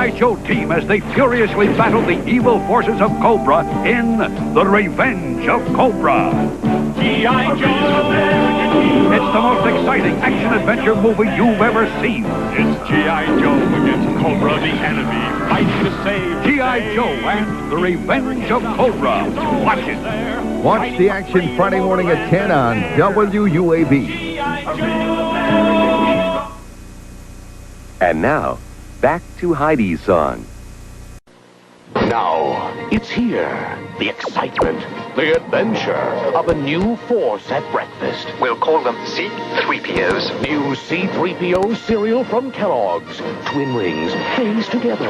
G.I. Joe team as they furiously battle the evil forces of Cobra in The Revenge of Cobra. G.I. Joe! It's the most exciting action-adventure movie you've ever seen. It's G.I. Joe against Cobra, the enemy, fighting to save G.I. Joe and The Revenge of Cobra. Watch it. Watch the action Friday morning at 10 on WUAB. And now, back to Heidi's song. Now, it's here. The excitement, the adventure of a new force at breakfast. We'll call them C-3POs. New C-3PO cereal from Kellogg's. Twin rings, phased together.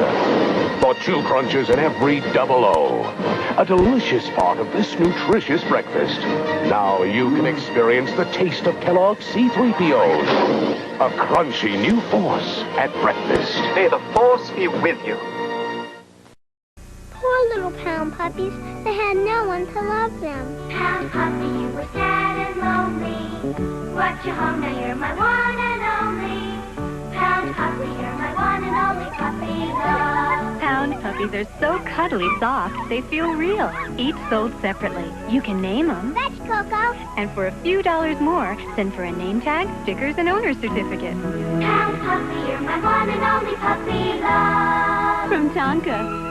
For 2 crunches in every double O. A delicious part of this nutritious breakfast. Now you can experience the taste of Kellogg's C-3POs. A crunchy new force at breakfast. May the Force be with you. Poor little pound puppies. They had no one to love them. Pound puppy, you were sad and lonely. Brought you home, now you're my one and only. Pound puppy, you're my one and only puppy love. Pound puppies are so cuddly soft, they feel real. Each sold separately. You can name them. Fetch, Coco. And for a few dollars more, send for a name tag, stickers, and owner's certificate. Pound puppy, you're my one and only puppy love. From Tonka.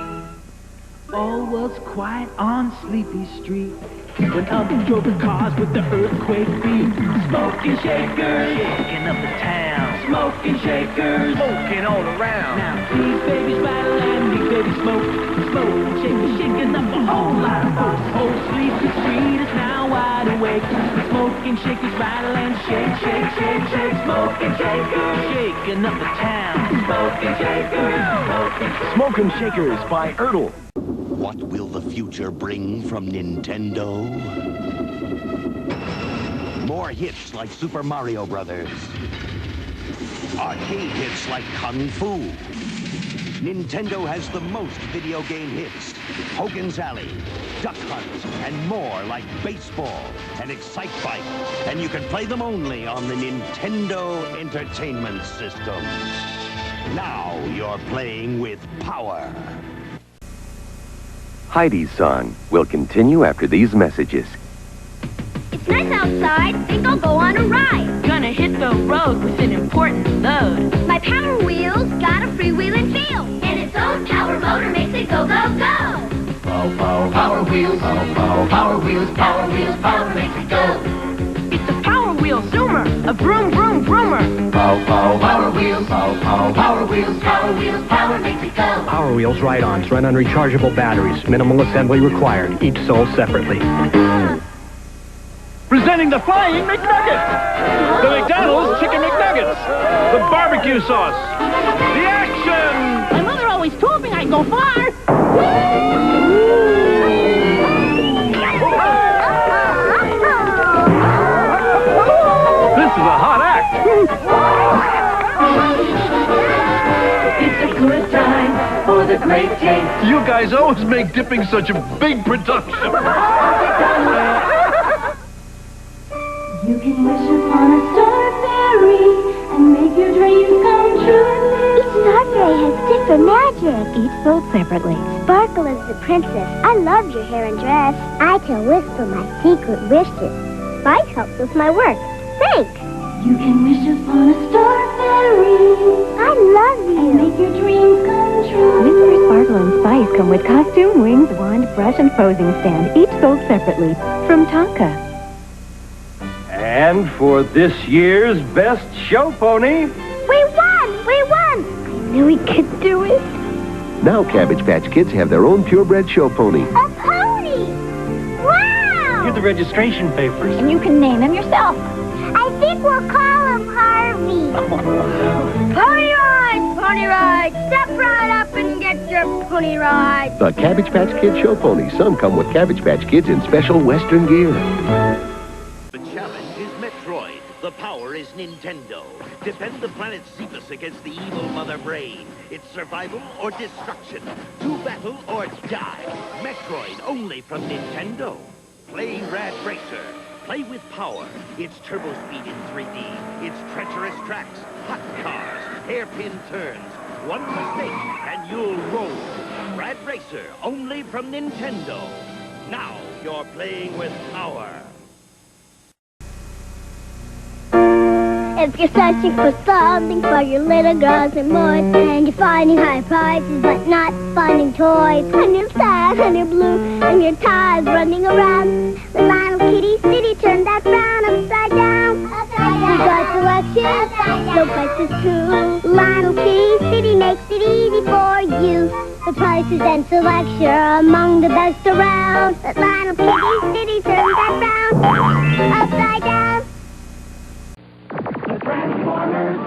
All was quiet on Sleepy Street when up drove the cars with the earthquake beat. Smoking shakers, shaking up the town. Smoking shakers, smoking all around. Now these babies rattle and these babies smoke. Smoking shakers, shaking up a whole lot of folks. Whole Sleepy Street is now wide awake. Smoking shakers rattle and shake, shake, shake, shake. Smoking shakers, shaking up the town. Smoking shakers, smoking shakers by Ertl. What will the future bring from Nintendo? More hits like Super Mario Brothers. Arcade hits like Kung Fu. Nintendo has the most video game hits. Hogan's Alley, Duck Hunt, and more like baseball and Excite Bike. And you can play them only on the Nintendo Entertainment System. Now you're playing with power. Heidi's song will continue after these messages. It's nice outside. Think I'll go on a ride. Gonna hit the road with an important load. My Power Wheels got a freewheeling feel. And its own power motor makes it go, go, go. Power Wheels. Power Wheels. Power Wheels. Power makes it go. It's a Power Wheel Zoomer, a vroom, vroom, vroomer. Power Wheels. Power Wheels. Power Wheels. Power makes it go. Power Wheels ride-ons run on rechargeable batteries. Minimal assembly required. Each sold separately. Presenting the Flying McNuggets! The McDonald's Chicken McNuggets! The barbecue sauce! The action! My mother always told me I'd go far. This is a hot act! It's a good time for the great taste. You guys always make dipping such a big production. You can wish upon a star fairy and make your dreams come true. Each star fairy has different magic. Each sold separately. Sparkle is the princess. I love your hair and dress. I can whisper my secret wishes. Spice helps with my work. Thanks. You can wish upon a star fairy. I love you. And make your dreams come true. Whisper, Sparkle, and Spice come with costume, wings, wand, brush, and posing stand. Each sold separately. From Tonka. And for this year's best show pony... We won! We won! I knew we could do it. Now Cabbage Patch Kids have their own purebred show pony. A pony! Wow! Here's the registration papers. And you can name him yourself. I think we'll call him Harvey. Pony ride! Pony ride! Step right up and get your pony ride. The Cabbage Patch Kids show pony. Some come with Cabbage Patch Kids in special Western gear. The challenge is Metroid. The power is Nintendo. Defend the planet Cephas against the evil Mother Brain. It's survival or destruction. To battle or die. Metroid only from Nintendo. Play Rad Racer. Play with power. It's turbo speed in 3D. It's treacherous tracks, hot cars, hairpin turns. one mistake and you'll roll. Brad Racer, only from Nintendo. Now you're playing with power. If you're searching for something for your little girls and boys, and you're finding high prices but not finding toys, and you're sad and you're blue and your tire's running around, the Lionel Kitty City turned that frown upside down. We got selection, no prices too. Lionel Kitty City makes it easy for you. The prices and selection are among the best around. The Lionel Kitty City turned that frown upside down. Transformers,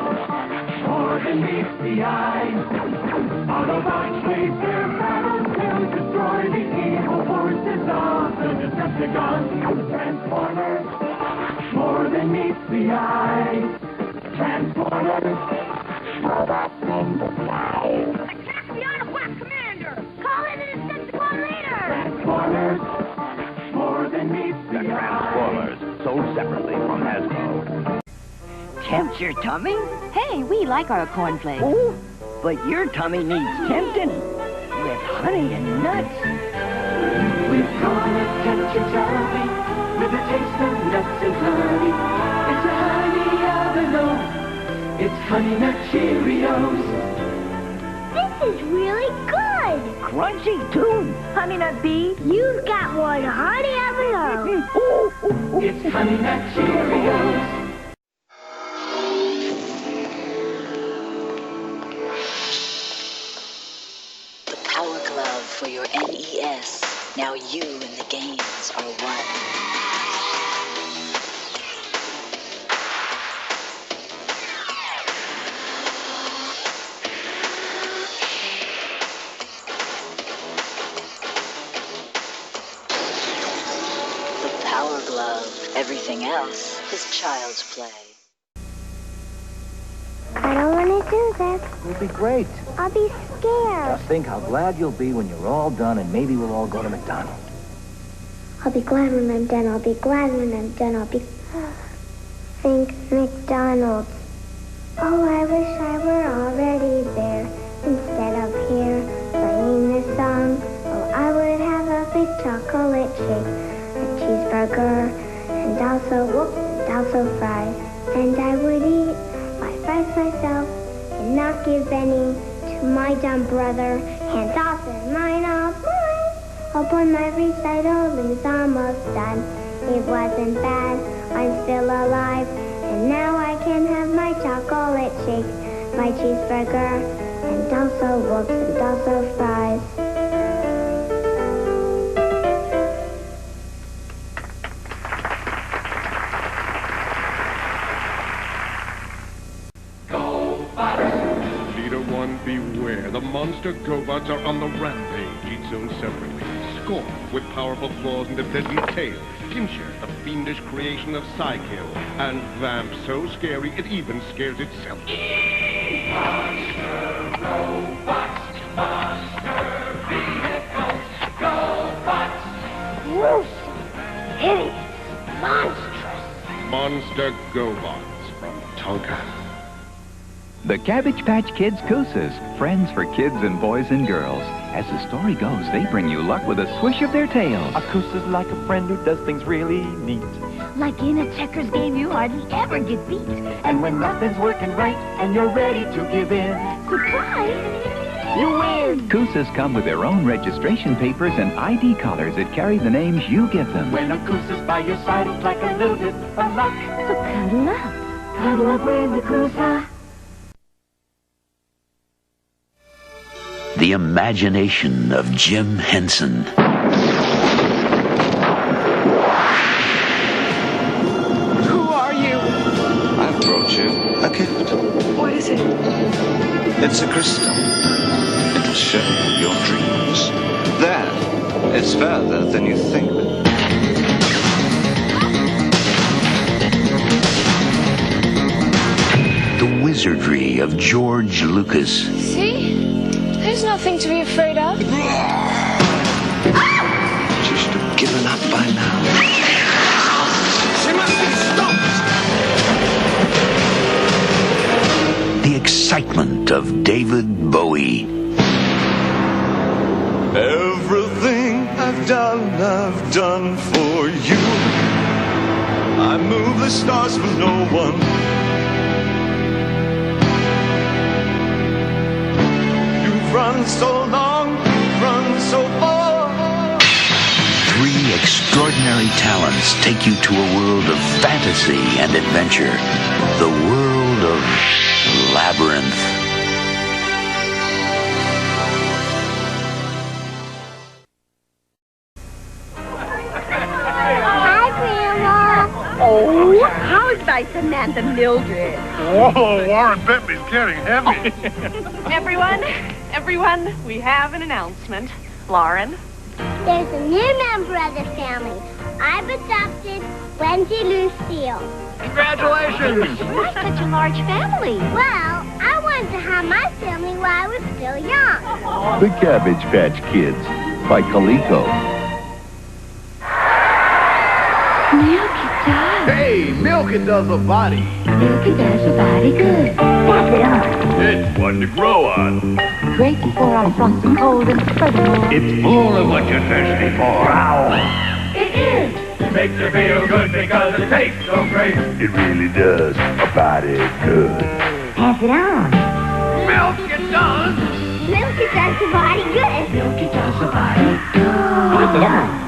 more than meets the eye. Autobots wage their battles to destroy the evil forces of the Decepticons. Transformers, more than meets the eye. Transformers, robots in the sky. Attack the Autobot Commander! Call in an Decepticon leader! Transformers, more than meets the eye. Transformers, sold separately from Hasbro. Tempt your tummy? Hey, we like our cornflakes. Oh, but your tummy needs tempting with honey and nuts. We're gonna tempt your tummy with a taste of nuts and honey. It's a honey envelope. It's Honey Nut Cheerios. This is really good. Crunchy too. Honey Nut Bee. You've got one honey envelope. It's Honey Nut Cheerios. Power glove for your NES. Now you and the games are one. The Power Glove. Everything else is child's play. I don't want to do this. It'll be great. I'll be scared. Just think how glad you'll be when you're all done, and maybe we'll all go to McDonald's. I'll be glad when I'm done. I'll be glad when I'm done. I'll be... Think McDonald's. Oh, I wish I were already there. Instead of here, playing this song. Oh, I would have a big chocolate shake, a cheeseburger, and also fries. And I would eat my fries myself and not give any to my dumb brother. Hands off and mine off mine. Hope when my recital is almost done. It wasn't bad, I'm still alive. And now I can have my chocolate shake, my cheeseburger, and also fries. Beware, the monster GoBots are on the rampage, each owned separately. Scorp, with powerful claws and a deadly tail. Pincher, a fiendish creation of Psykill. And Vamp, so scary it even scares itself. Monster robots, monster vehicles, GoBots. Gruesome, hideous, monstrous. Monster GoBots from Tonka. The Cabbage Patch Kids Koosas, friends for kids and boys and girls. As the story goes, they bring you luck with a swish of their tails. A Koosa's like a friend who does things really neat. Like in a checkers game, you hardly ever get beat. And when nothing's working right, and you're ready to give in, surprise! You win! Koosas come with their own registration papers and ID collars that carry the names you give them. When a Koosa's by your side, it's like a little bit of luck. So cuddle up. Cuddle up with the Koosa. The imagination of Jim Henson. Who are you? I've brought you a gift. What is it? It's a crystal. It'll show your dreams. There. It's further than you think. The wizardry of George Lucas. See? There's nothing to be afraid of. She should have given up by now. She must be stopped! The excitement of David Bowie. Everything I've done for you. I move the stars for no one. You've run so long, run so far. 3 extraordinary talents take you to a world of fantasy and adventure. The world of Labyrinth. Oh, how's my Samantha Mildred? Whoa, Warren Bentley's getting heavy. Everyone, we have an announcement. Lauren? There's a new member of the family. I've adopted Wendy Lucille. Congratulations! Why such a large family? Well, I wanted to have my family while I was still young. The Cabbage Patch Kids by Coleco. Hey, milk it does a body. Milky does a body good. Pass it on. It's one to grow on. Great before our frosty cold and furthermore. It's full of what you're thirsty for. Ow. It is. It makes you feel good because it tastes so great. It really does a body good. Pass it on. Milk it does. Milky does the body good. Milky does a body good. Pass it on.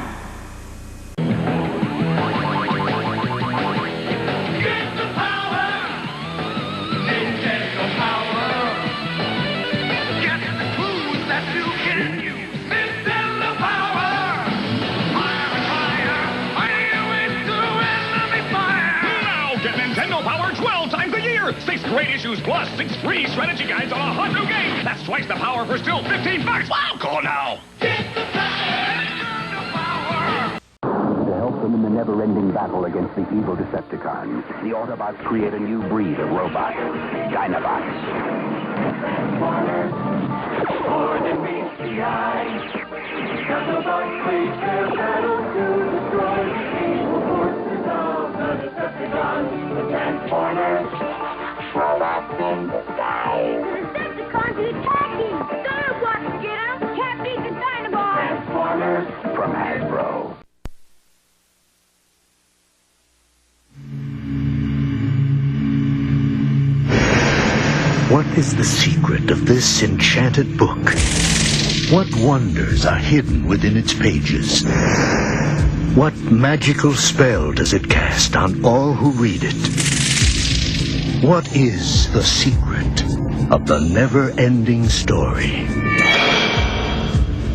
Six great issues plus 6 free strategy guides on a hot new game. That's twice the power for still $15. Wow, call now. To help them in the never-ending battle against the evil Decepticons, the Autobots create a new breed of robots, Dinobots. More than meets the eye. Dinobots wage their battle to destroy the evil forces of the Decepticons. The Transformers. Robots in the sky. The Decepticons are attacking. Dinobots get them. Can't beat the Dinobots. Transformers. From Hasbro. What is the secret of this enchanted book? What wonders are hidden within its pages? What magical spell does it cast on all who read it? What is the secret of the never-ending story?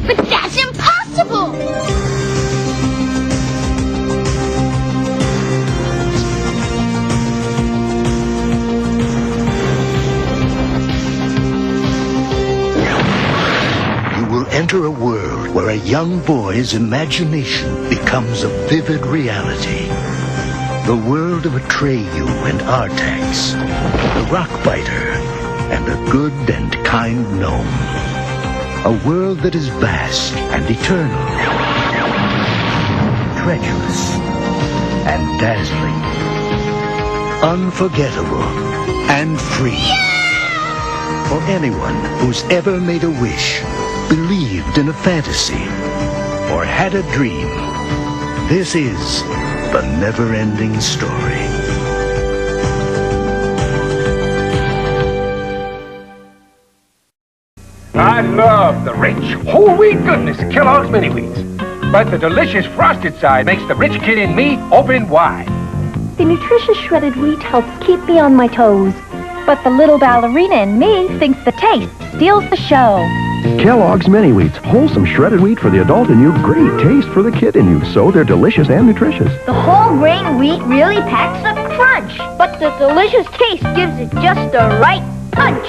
But that's impossible! You will enter a world where a young boy's imagination becomes a vivid reality. The world of Atreyu and Artax, the Rockbiter, and a good and kind gnome. A world that is vast and eternal, treacherous and dazzling, unforgettable and free. Yeah! For anyone who's ever made a wish, believed in a fantasy, or had a dream, this is the never-ending story. I love the rich, whole wheat goodness of Kellogg's Mini Wheats. But the delicious frosted side makes the rich kid in me open wide. The nutritious shredded wheat helps keep me on my toes. But the little ballerina in me thinks the taste steals the show. Kellogg's Mini Wheats, wholesome shredded wheat for the adult in you, great taste for the kid in you, so they're delicious and nutritious. The whole grain wheat really packs a crunch, but the delicious taste gives it just the right punch.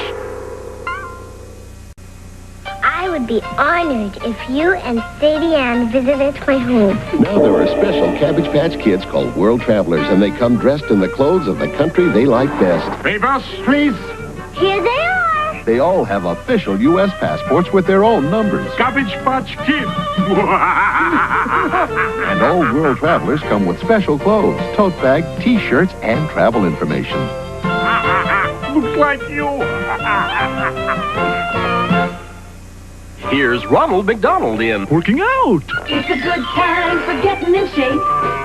I would be honored if you and Sadie Ann visited my home. Now there are special Cabbage Patch Kids called World Travelers, and they come dressed in the clothes of the country they like best. Hey, boss, please. Here they are. They all have official U.S. passports with their own numbers. Cabbage Patch Kids. And all World Travelers come with special clothes, tote bag, T-shirts, and travel information. looks like you. Here's Ronald McDonald in Working Out. It's a good time for getting in shape.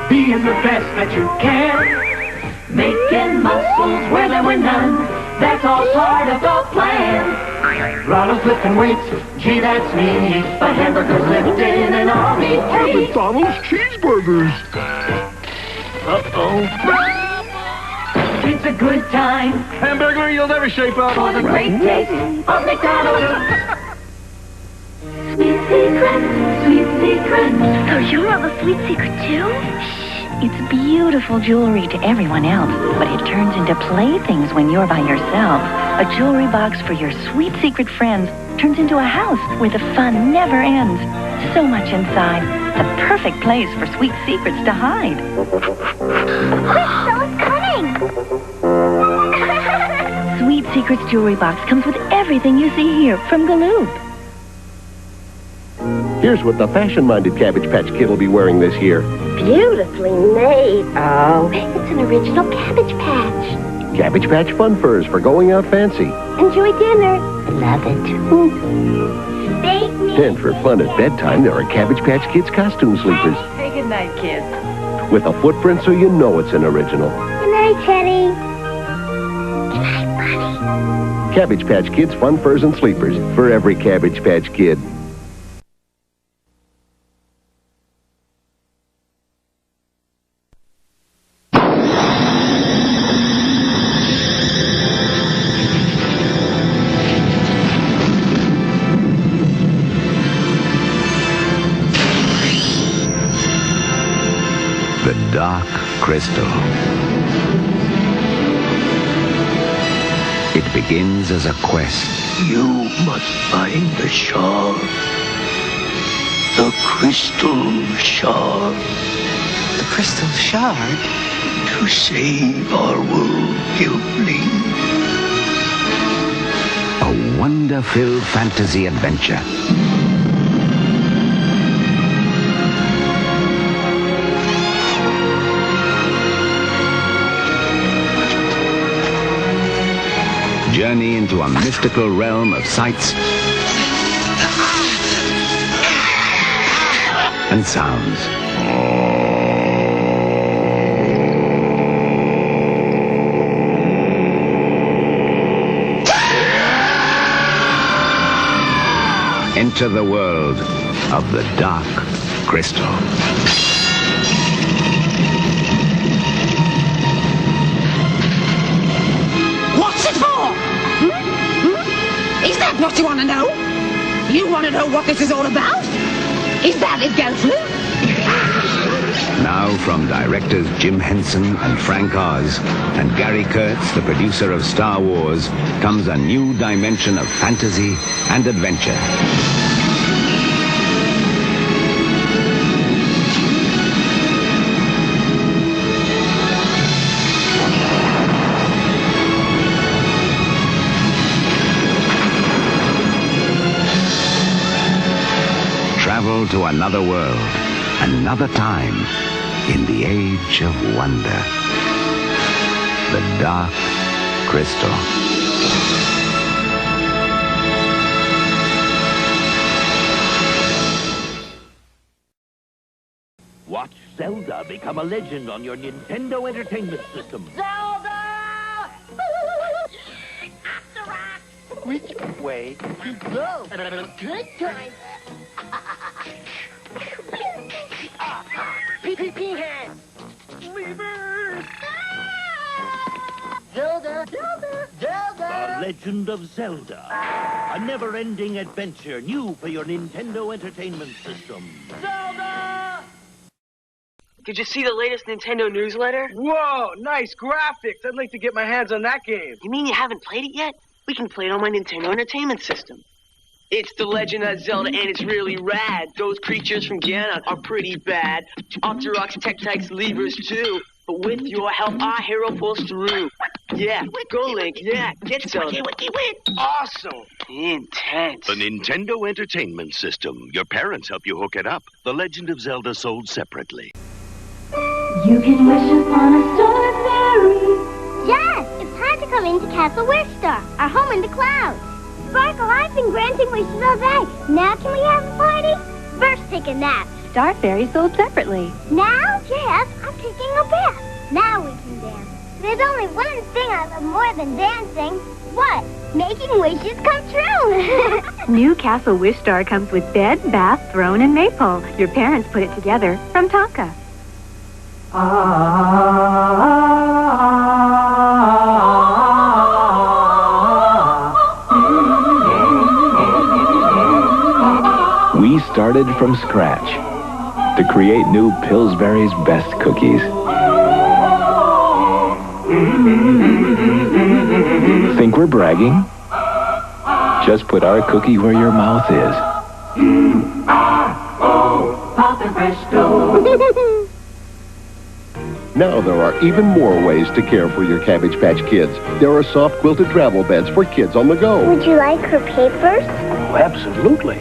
Being the best that you can. Making muscles where there were none. That's all part of the plan. Ronald's lifting weights, gee, that's me. But hamburgers lifting and all meat And McDonald's cheeseburgers. Uh-oh. It's a good time. Hamburger, you'll never shape up. For the great taste of McDonald's. Sweet secret, sweet secret. So you love a sweet secret too? It's beautiful jewelry to everyone else, but it turns into playthings when you're by yourself. A jewelry box for your sweet secret friends turns into a house where the fun never ends. So much inside, the perfect place for sweet secrets to hide. Crystal's coming! Sweet Secrets jewelry box comes with everything you see here from Galoob. Here's what the fashion-minded Cabbage Patch Kid will be wearing this year. Beautifully made. Oh, it's an original Cabbage Patch. Cabbage Patch Fun Furs for going out fancy. Enjoy dinner. Love it. Bake me. And for fun at bedtime, there are Cabbage Patch Kids costume sleepers. Hey, good night, kids. With a footprint so you know it's an original. Good night, Teddy. Good night, Bunny. Cabbage Patch Kids Fun Furs and Sleepers for every Cabbage Patch Kid. The Dark Crystal. It begins as a quest. You must find the shard. The crystal shard. The crystal shard? To save our world, Guiltling. A wonder-filled fantasy adventure. Journey into a mystical realm of sights and sounds. Enter the world of the Dark Crystal. What's it for? Is that what you want to know? You want to know what this is all about? Is that it, Gelfling? Now from directors Jim Henson and Frank Oz and Gary Kurtz, the producer of Star Wars, comes a new dimension of fantasy and adventure. Travel to another world, another time, in the age of wonder. The Dark Crystal. Watch Zelda become a legend on your Nintendo Entertainment System. Zelda! Which way to go? Good time. Pee hand. Lever. Zelda. The Legend of Zelda. A never-ending adventure new for your Nintendo Entertainment System. Zelda! Did you see the latest Nintendo newsletter? Whoa, nice graphics. I'd like to get my hands on that game. You mean you haven't played it yet? We can play it on my Nintendo Entertainment System. It's The Legend of Zelda, and it's really rad. Those creatures from Ganon are pretty bad. Octoroks, Tektites, Levers, too. But with your help, our hero pulls through. Yeah, go Link, yeah, get Zelda. Awesome. Intense. The Nintendo Entertainment System. Your parents help you hook it up. The Legend of Zelda sold separately. You can wish upon a star fairy. Yes, it's time to Welcome into Castle Wistar, our home in the clouds. Sparkle, I've been granting wishes all day. Now can we have a party? First, take a nap. Starberries sold separately. Now? Yes, I'm taking a bath. Now we can dance. There's only one thing I love more than dancing. What? Making wishes come true. New Castle Wistar comes with bed, bath, throne, and maypole. Your parents put it together from Tonka. We started from scratch to create new Pillsbury's best cookies. Think we're bragging? Just put our cookie where your mouth is. Now there are even more ways to care for your Cabbage Patch Kids. There are soft quilted travel beds for kids on the go. Would you like her papers? Oh, absolutely.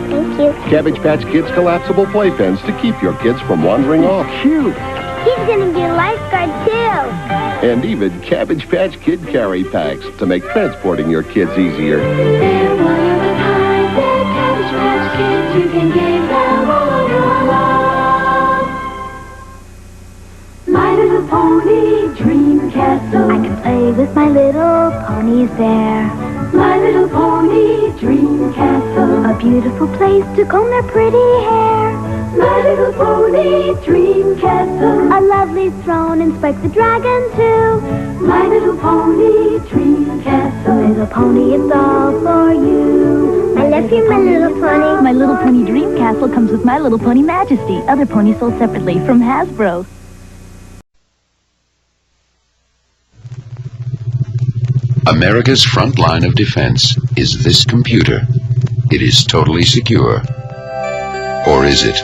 Thank you. Cabbage Patch Kids collapsible playpens to keep your kids from wandering off. Cute. He's gonna be a lifeguard too. And even Cabbage Patch Kid carry packs to make transporting your kids easier. They're one of a kind. They're Cabbage Patch Kids. You can give them all your love. My Little Pony Dream Castle. I can play with my little ponies there. My Little Pony Dream Castle. A beautiful place to comb their pretty hair. My Little Pony Dream Castle. A lovely throne and Spike the Dragon too. My Little Pony Dream Castle. Little Pony, it's all for you. I love you, my little pony. My Little Pony Dream Castle comes with My Little Pony Majesty. Other ponies sold separately from Hasbro. America's front line of defense is this computer. It is totally secure. Or is it?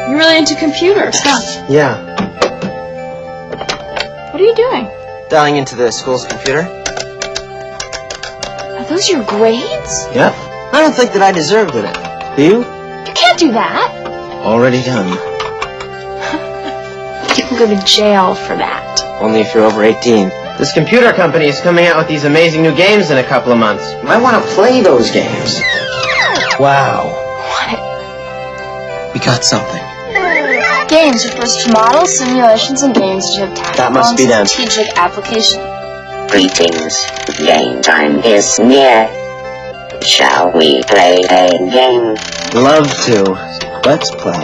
You're really into computer stuff. Yeah, What are you doing? dialing into the school's computer. Are those your grades? Yep. I don't think that I deserved it. Do you? You can't do that. Already done. You can go to jail for that. Only if you're over 18. This computer company is coming out with these amazing new games in a couple of months. You might want to play those games. Wow. What? We got something. Games refers to models, simulations, and games which have tactical That must be and them. strategic application. Greetings. Game time is near. Shall we play a game? Love to. Let's play.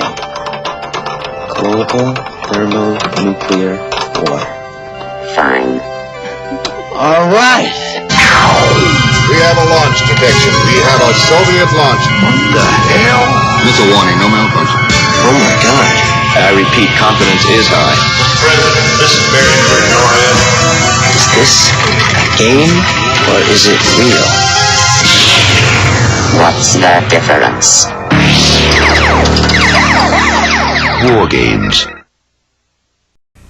Global thermonuclear war. Fine. All right. We have a launch detection. We have a Soviet launch. What the hell? Missile warning, no malfunction. Oh my God. I repeat, confidence is high. Mr. President, this is Barry for Norhead. Is this a game or is it real? What's the difference? War games.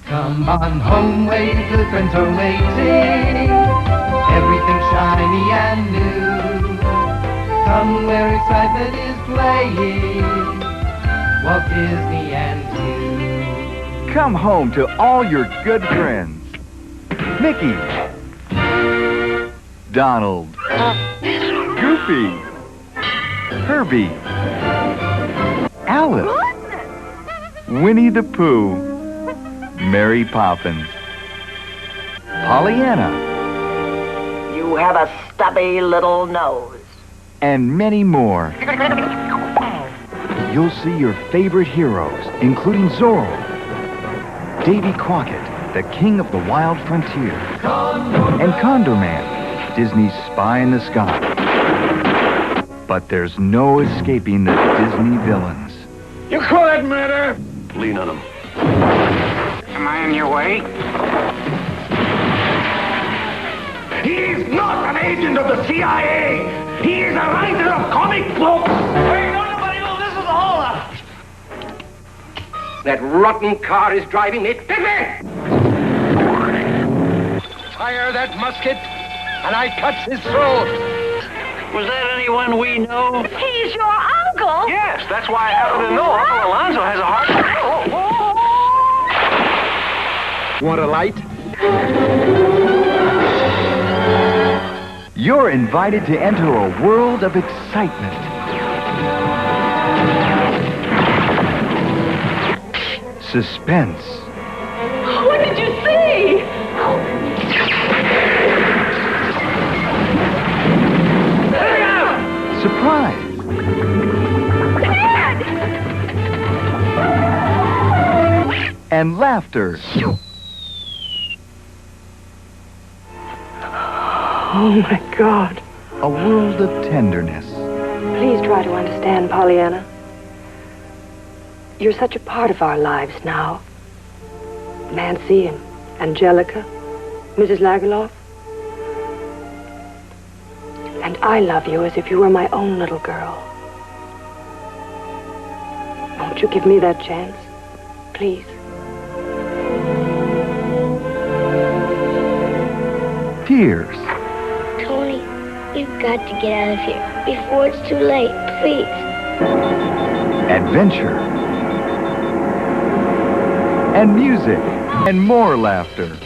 Come on home, lady, good friends are waiting. Everything shiny and new. Come where excitement is playing. Walt Disney and you. Come home to all your good friends. Mickey. Donald. Goofy. Herbie. Alice. Winnie the Pooh. Mary Poppins. Pollyanna. You have a stubby little nose. And many more. You'll see your favorite heroes, including Zorro, Davy Crockett, the king of the wild frontier, and Condor Man, Disney's spy in the sky. But there's no escaping the Disney villains. You call that murder? Lean on him. Am I in your way? He's not an agent of the CIA! He is a writer of comic books! Hey, don't nobody know this is a holdup! That rotten car is driving me piffy! Fire that musket, and I cut his throat. Was that anyone we know? He's your uncle? Yes, that's why I happen to know Uncle Alonzo has a heart. Want a light? You're invited to enter a world of excitement. Suspense. What did you see? Surprise. Dad! And laughter. Oh, my God. A world of tenderness. Please try to understand, Pollyanna. You're such a part of our lives now. Nancy and Angelica, Mrs. Lagerlof. And I love you as if you were my own little girl. Won't you give me that chance? Please. Tears. Tony, you've got to get out of here before it's too late, please. Adventure. And music. And more laughter.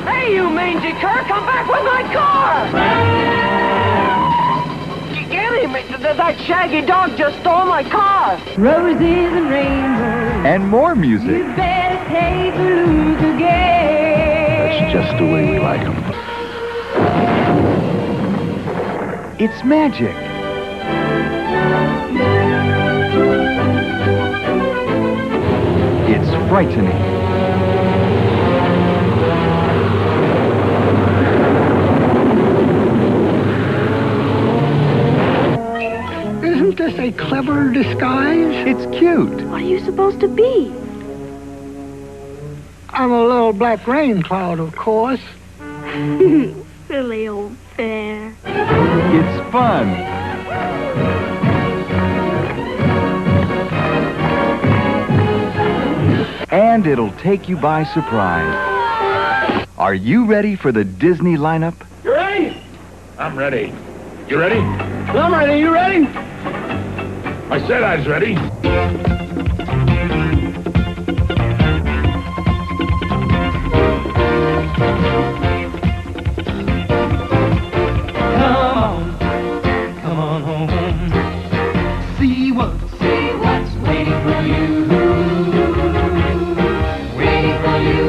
Hey, you mangy cur, come back with my car! Get him! That shaggy dog just stole my car! Roses and rainbows. And more music. You better take a look again. That's just the way we like them. It's magic. It's frightening. Isn't this a clever disguise? It's cute. What are you supposed to be? I'm a little black rain cloud, of course. Silly old bear. It's fun. And it'll take you by surprise. Are you ready for the Disney lineup? You ready? I'm ready. You ready? I'm ready. You ready? I said I was ready. Come on home. See what's waiting for you. Waiting for you.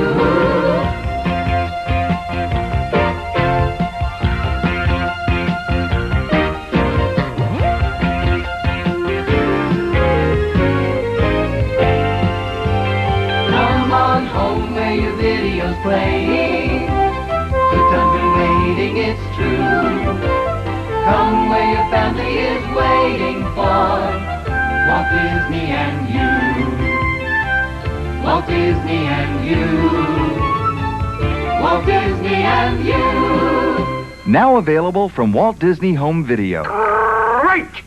Come on home where your video's playing. Good time been waiting, it's true. Come where your family is waiting for Walt Disney and you. Walt Disney and you. Walt Disney and you. Now available from Walt Disney Home Video. Great!